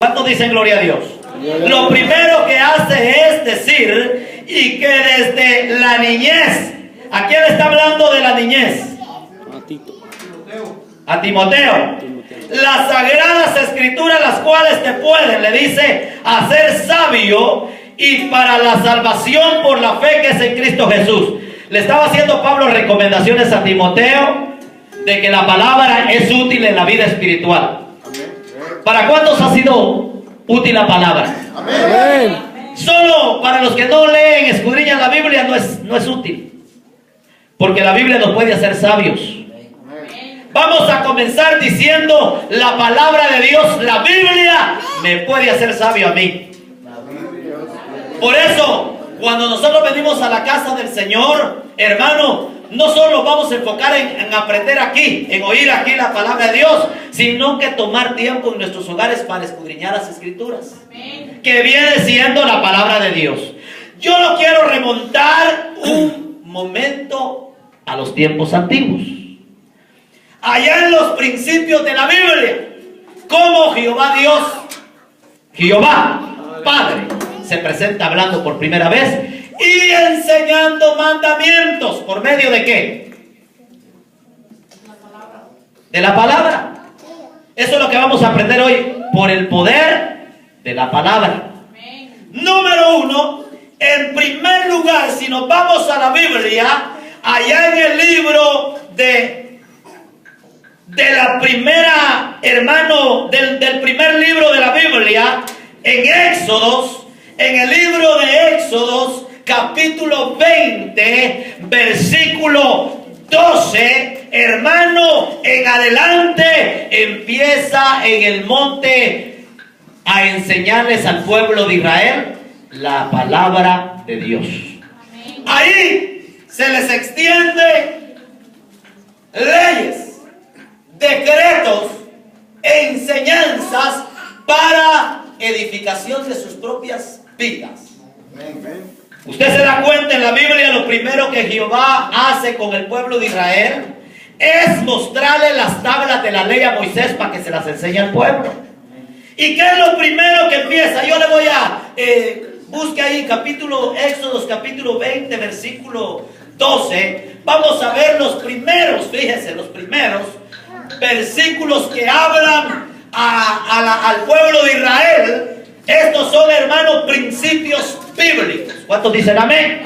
¿Cuántos dicen gloria a Dios? Lo primero que hace es decir, y que desde la niñez, ¿a quién está hablando de la niñez? A Timoteo. Las sagradas escrituras, las cuales te pueden, le dice, hacer sabio y para la salvación por la fe que es en Cristo Jesús. Le estaba haciendo Pablo recomendaciones a Timoteo de que la palabra es útil en la vida espiritual. ¿Para cuántos ha sido útil la palabra? Amén. Solo para los que no leen, escudriñan la Biblia, no es útil. Porque la Biblia nos puede hacer sabios. Vamos a comenzar diciendo la palabra de Dios, la Biblia me puede hacer sabio a mí. Por eso, cuando nosotros venimos a la casa del Señor, hermano, no solo vamos a enfocar en aprender aquí, en oír aquí la palabra de Dios, sino que tomar tiempo en nuestros hogares para escudriñar las Escrituras, que viene siendo la palabra de Dios. Yo lo quiero remontar un momento a los tiempos antiguos. Allá en los principios de la Biblia, como Jehová Dios, Jehová Padre, se presenta hablando por primera vez y enseñando mandamientos. ¿Por medio de qué? De la palabra. Eso es lo que vamos a aprender hoy, por el poder de la palabra. Número uno, en primer lugar, si nos vamos a la Biblia, allá en el libro de la primera, hermano, del primer libro de la Biblia, en Éxodos, en el libro de Éxodos, capítulo 20, versículo 12, hermano, en adelante empieza en el monte a enseñarles al pueblo de Israel la palabra de Dios. Ahí se les extiende leyes, decretos e enseñanzas para edificación de sus propias vidas. Usted se da cuenta en la Biblia, lo primero que Jehová hace con el pueblo de Israel es mostrarle las tablas de la ley a Moisés para que se las enseñe al pueblo. ¿Y qué es lo primero que empieza? Yo le voy a busque ahí Éxodos capítulo 20 versículo 12. Vamos a ver los primeros, fíjese, los primeros versículos que hablan al pueblo de Israel. Estos son, hermanos, principios bíblicos. ¿Cuántos dicen amén?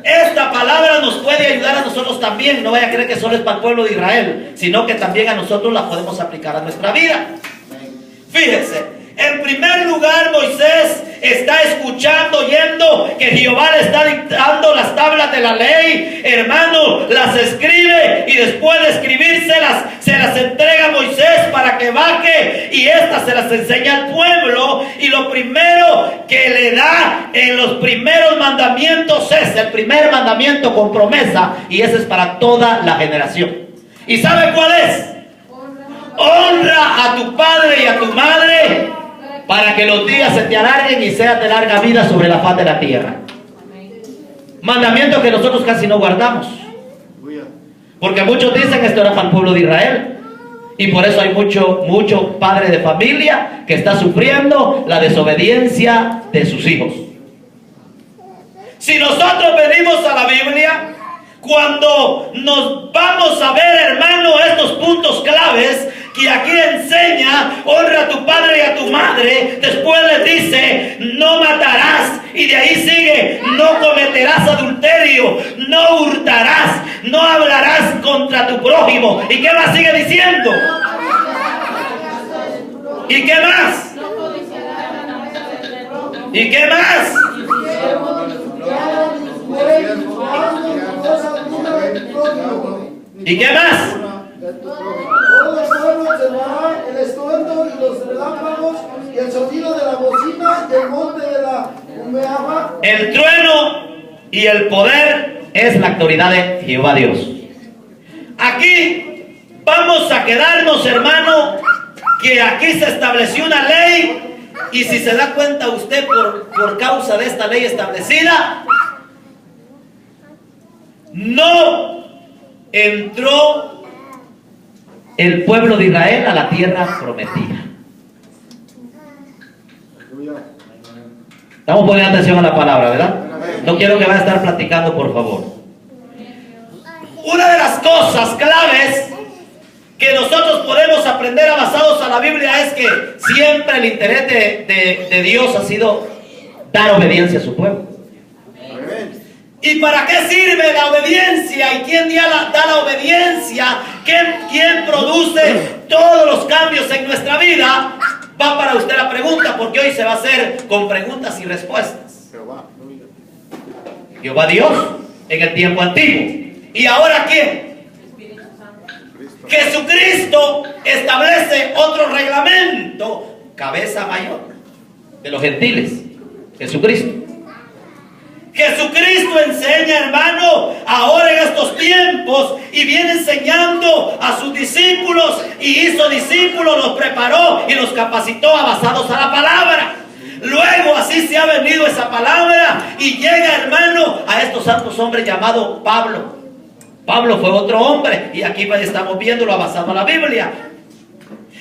Esta palabra nos puede ayudar a nosotros también. No vaya a creer que solo es para el pueblo de Israel, sino que también a nosotros la podemos aplicar a nuestra vida. Fíjense. En primer lugar, Moisés está escuchando, oyendo que Jehová le está dictando las tablas de la ley. Hermano, las escribe y después de escribírselas, se las entrega a Moisés para que baje y estas se las enseña al pueblo. Y lo primero que le da en los primeros mandamientos es el primer mandamiento con promesa, y ese es para toda la generación. ¿Y sabe cuál es? Honra a tu padre y a tu madre, para que los días se te alarguen y seas de larga vida sobre la faz de la tierra. Mandamiento que nosotros casi no guardamos, porque muchos dicen que esto era para el pueblo de Israel, y por eso hay mucho padre de familia que está sufriendo la desobediencia de sus hijos. Si nosotros venimos a la Biblia, cuando nos vamos a ver, hermano, estos puntos claves que aquí enseña, honra a tu padre y a tu madre, después les dice, no matarás, y de ahí sigue, no cometerás adulterio, no hurtarás, no hablarás contra tu prójimo. ¿Y qué más sigue diciendo? ¿Y qué más? ¿Y qué más? ¿Y qué más? El estruendo y los relámpagos y el sonido de la bocina y el monte de la humeaba. El trueno y el poder es la autoridad de Jehová Dios. Aquí vamos a quedarnos, hermano, que aquí se estableció una ley, y si se da cuenta usted, por causa de esta ley establecida, no entró el pueblo de Israel a la tierra prometida. Estamos poniendo atención a la palabra, ¿verdad? No quiero que vaya a estar platicando, por favor. Una de las cosas claves que nosotros podemos aprender basados a la Biblia es que siempre el interés de Dios ha sido dar obediencia a su pueblo. ¿Y para qué sirve la obediencia? ¿Y quién da la obediencia? ¿Quién produce todos los cambios en nuestra vida? Va para usted la pregunta, porque hoy se va a hacer con preguntas y respuestas. Jehová Dios en el tiempo antiguo. ¿Y ahora quién? Jesucristo establece otro reglamento, cabeza mayor de los gentiles. Jesucristo enseña, hermano, ahora en estos tiempos, y viene enseñando a sus discípulos, y hizo discípulos, los preparó y los capacitó basados a la palabra. Luego así se ha venido esa palabra y llega, hermano, a estos santos hombres llamados Pablo. Pablo fue otro hombre, y aquí estamos viéndolo basado en la Biblia.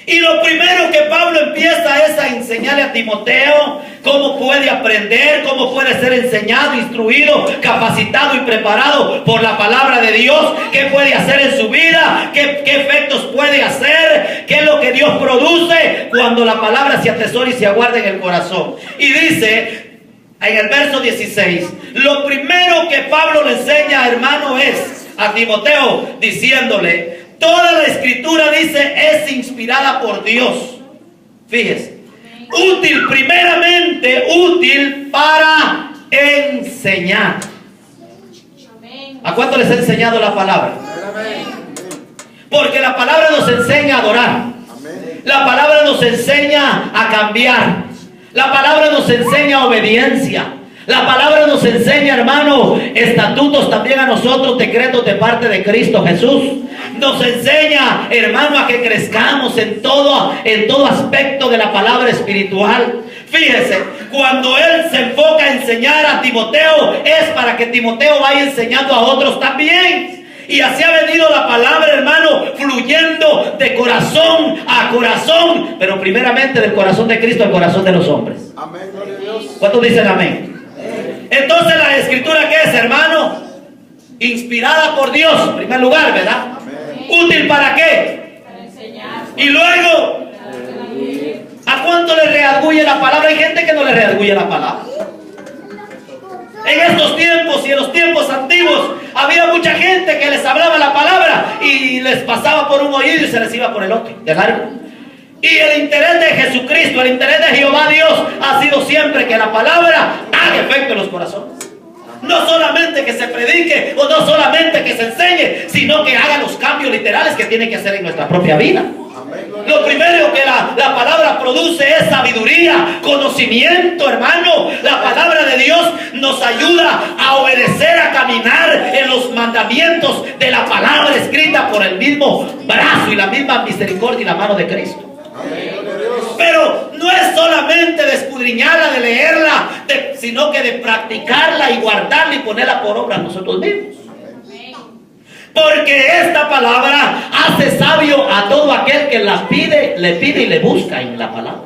Y lo primero que Pablo empieza es a enseñarle a Timoteo cómo puede aprender, cómo puede ser enseñado, instruido, capacitado y preparado por la palabra de Dios, qué puede hacer en su vida, qué efectos puede hacer, qué es lo que Dios produce cuando la palabra se atesora y se aguarda en el corazón. Y dice en el verso 16, lo primero que Pablo le enseña, hermano, es a Timoteo diciéndole: toda la escritura, dice, es inspirada por Dios. Fíjese, útil, primeramente útil para enseñar. ¿A cuánto les ha enseñado la palabra? Porque la palabra nos enseña a adorar. La palabra nos enseña a cambiar. La palabra nos enseña obediencia. La palabra nos enseña, hermano, estatutos también a nosotros, decretos de parte de Cristo Jesús. Nos enseña, hermano, a que crezcamos en todo aspecto de la palabra espiritual. Fíjese, cuando él se enfoca a enseñar a Timoteo, es para que Timoteo vaya enseñando a otros también. Y así ha venido la palabra, hermano, fluyendo de corazón a corazón, pero primeramente del corazón de Cristo al corazón de los hombres. Amén, gloria a Dios. ¿Cuántos dicen amén? Entonces la escritura, ¿qué es, hermano? Inspirada por Dios, en primer lugar, ¿verdad? Amén. ¿Útil para qué? Para enseñar. Y luego, ¿a cuánto le redarguye la palabra? Hay gente que no le redarguye la palabra. En estos tiempos y en los tiempos antiguos había mucha gente que les hablaba la palabra y les pasaba por un oído y se les iba por el otro, de largo. Y el interés de Jesucristo, el interés de Jehová Dios ha sido siempre que la palabra haga efecto en los corazones. No solamente que se predique o no solamente que se enseñe, sino que haga los cambios literales que tiene que hacer en nuestra propia vida. Lo primero que la palabra produce es sabiduría, conocimiento, hermano. La palabra de Dios nos ayuda a obedecer, a caminar en los mandamientos de la palabra escrita por el mismo brazo y la misma misericordia y la mano de Cristo. Pero no es solamente de escudriñarla, de leerla, sino que de practicarla y guardarla y ponerla por obra nosotros mismos. Porque esta palabra hace sabio a todo aquel que la pide, le pide y le busca en la palabra.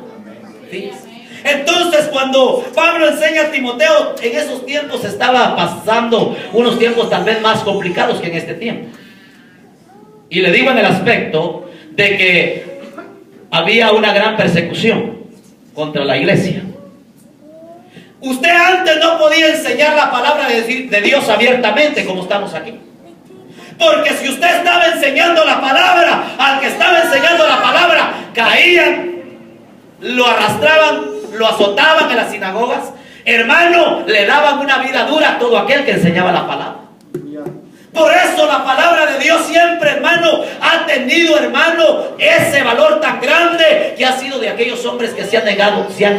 ¿Sí? Entonces, cuando Pablo enseña a Timoteo, en esos tiempos estaba pasando unos tiempos tal vez más complicados que en este tiempo. Y le digo en el aspecto de que había una gran persecución contra la iglesia. Usted antes no podía enseñar la palabra de Dios abiertamente como estamos aquí. Porque si usted estaba enseñando la palabra, al que estaba enseñando la palabra, caían, lo arrastraban, lo azotaban en las sinagogas. Hermano, le daban una vida dura a todo aquel que enseñaba la palabra. Por eso la palabra de Dios siempre, hermano, ha tenido, hermano, ese valor tan grande que ha sido de aquellos hombres que se han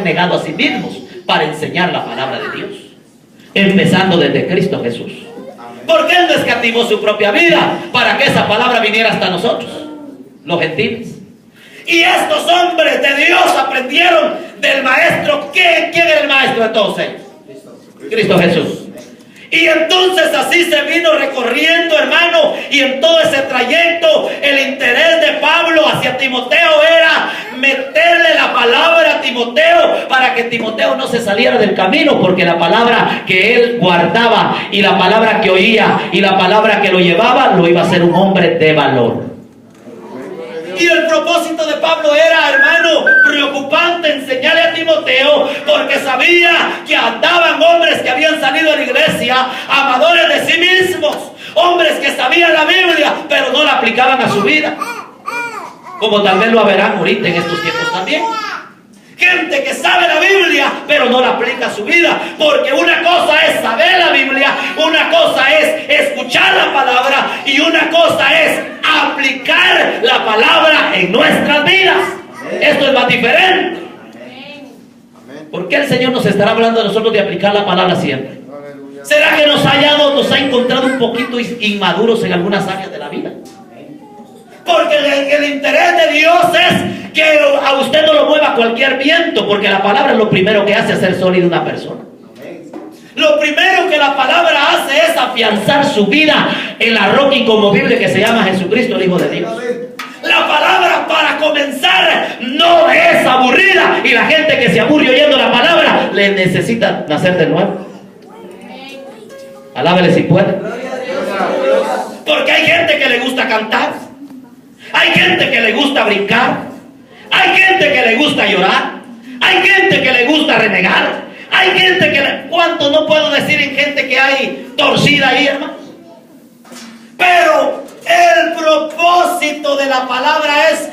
negado a sí mismos para enseñar la palabra de Dios. Empezando desde Cristo Jesús. Porque Él no escatimó su propia vida para que esa palabra viniera hasta nosotros, los gentiles. Y estos hombres de Dios aprendieron del maestro. ¿Quién era el maestro de todos ellos? Cristo Jesús. Y entonces así se vino recorriendo, hermano, y en todo ese trayecto el interés de Pablo hacia Timoteo era meterle la palabra a Timoteo para que Timoteo no se saliera del camino, porque la palabra que él guardaba y la palabra que oía y la palabra que lo llevaba lo iba a ser un hombre de valor. Y el propósito de Pablo era, hermano, preocupante enseñarle a Timoteo, porque sabía que andaban hombres que habían salido a la iglesia, amadores de sí mismos, hombres que sabían la Biblia, pero no la aplicaban a su vida, como tal vez lo verán ahorita en estos tiempos también. Gente que sabe la Biblia, pero no la aplica a su vida. Porque una cosa es saber la Biblia, una cosa es escuchar la palabra y una cosa es aplicar la palabra en nuestras vidas. Esto es más diferente. ¿Por qué el Señor nos estará hablando a nosotros de aplicar la palabra siempre? ¿Será que nos ha encontrado un poquito inmaduros en algunas áreas de la vida? Porque el interés de Dios es que a usted no lo mueva cualquier viento, porque la palabra es lo primero que hace hacer sólida una persona. Lo primero que la palabra hace es afianzar su vida en la roca inconmovible que se llama Jesucristo, el Hijo de Dios. La palabra, para comenzar, no es aburrida, y la gente que se aburre oyendo la palabra le necesita nacer de nuevo. Alábele si puede. Porque hay gente que le gusta cantar, hay gente que le gusta brincar, hay gente que le gusta llorar, hay gente que le gusta renegar, hay gente que le... ¿Cuánto no puedo decir en gente que hay torcida ahí, hermano? Pero el propósito de la palabra es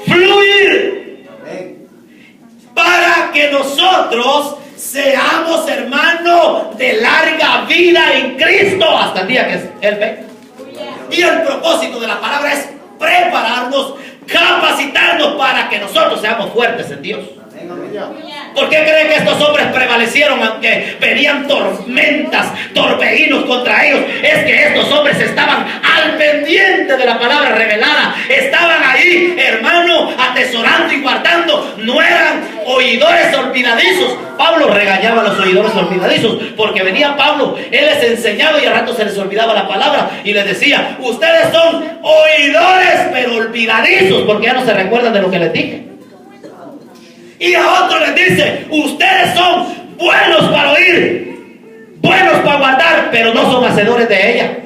fluir para que nosotros seamos, hermanos, de larga vida en Cristo hasta el día que Él venga. Y el propósito de la palabra es prepararnos, capacitarnos para que nosotros seamos fuertes en Dios. ¿Por qué creen que estos hombres prevalecieron aunque venían tormentas, torbellinos contra ellos? Es que estos hombres estaban al pendiente de la palabra revelada, estaban ahí, hermano, atesorando y guardando, no eran oidores olvidadizos. Pablo regañaba a los oidores olvidadizos, porque venía Pablo, él les enseñaba y al rato se les olvidaba la palabra y les decía: ustedes son oidores pero olvidadizos, porque ya no se recuerdan de lo que les dije. Y a otros les dice: ustedes son buenos para oír, buenos para guardar, pero no son hacedores de ella.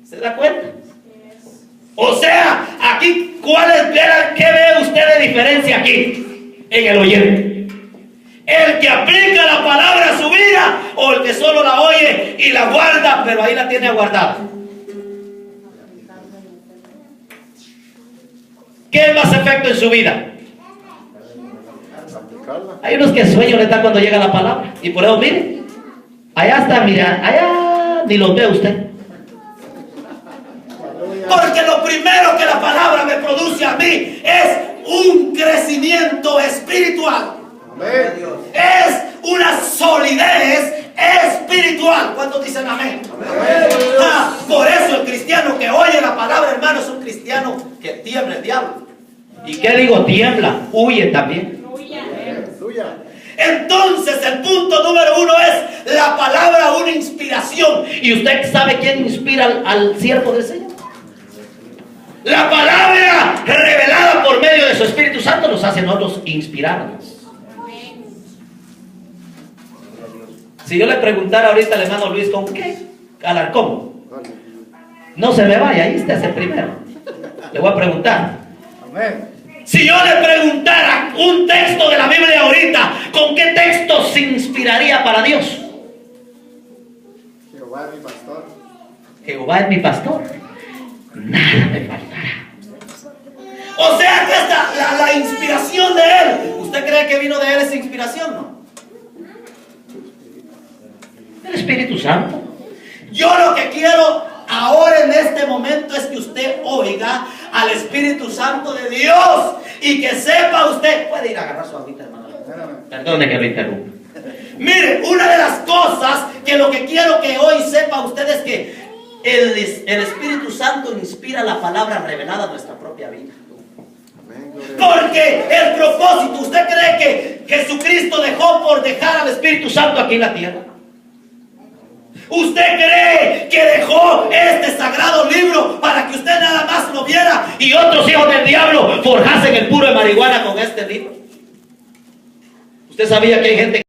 ¿Se da cuenta? O sea, aquí, ¿qué ve usted de diferencia aquí? En el oyente. El que aplica la palabra a su vida, o el que solo la oye y la guarda, pero ahí la tiene guardada. ¿Qué es más efecto en su vida? Hay unos que sueño les da cuando llega la palabra. Y por eso, mire, allá está, mira, allá ni los ve usted. Porque lo primero que la palabra me produce a mí es un crecimiento espiritual. Es una solidez espiritual. ¿Cuántos dicen amén? Por eso el cristiano que oye la palabra, hermano, es un cristiano que tiembla el diablo. ¿Y qué digo? Tiembla, huye también. Entonces el punto número 1 es la palabra, una inspiración. ¿Y usted sabe quién inspira al siervo del Señor? La palabra revelada por medio de su Espíritu Santo nos hace a nosotros inspirarnos. Si yo le preguntara ahorita al hermano Luis, ¿con qué Alarcón? No se me vaya, ahí está el primero. Le voy a preguntar. Si yo le preguntara un texto de la Biblia ahorita, ¿con qué texto se inspiraría para Dios? Jehová es mi pastor. Jehová es mi pastor, nada me faltará. O sea que esta, la inspiración de Él, ¿usted cree que vino de Él esa inspiración? No. El Espíritu Santo. Yo lo que quiero ahora en este momento es que usted oiga al Espíritu Santo de Dios y que sepa usted. Puede ir a agarrar su agüita, hermano. Perdone que lo interrumpa. Mire, una de las cosas que lo que quiero que hoy sepa usted es que el Espíritu Santo inspira la palabra revelada a nuestra propia vida. Porque el propósito, ¿usted cree que Jesucristo dejó por dejar al Espíritu Santo aquí en la tierra? ¿Usted cree que dejó este sagrado libro para que usted nada más lo viera y otros hijos del diablo forjasen el puro de marihuana con este libro? ¿Usted sabía que hay gente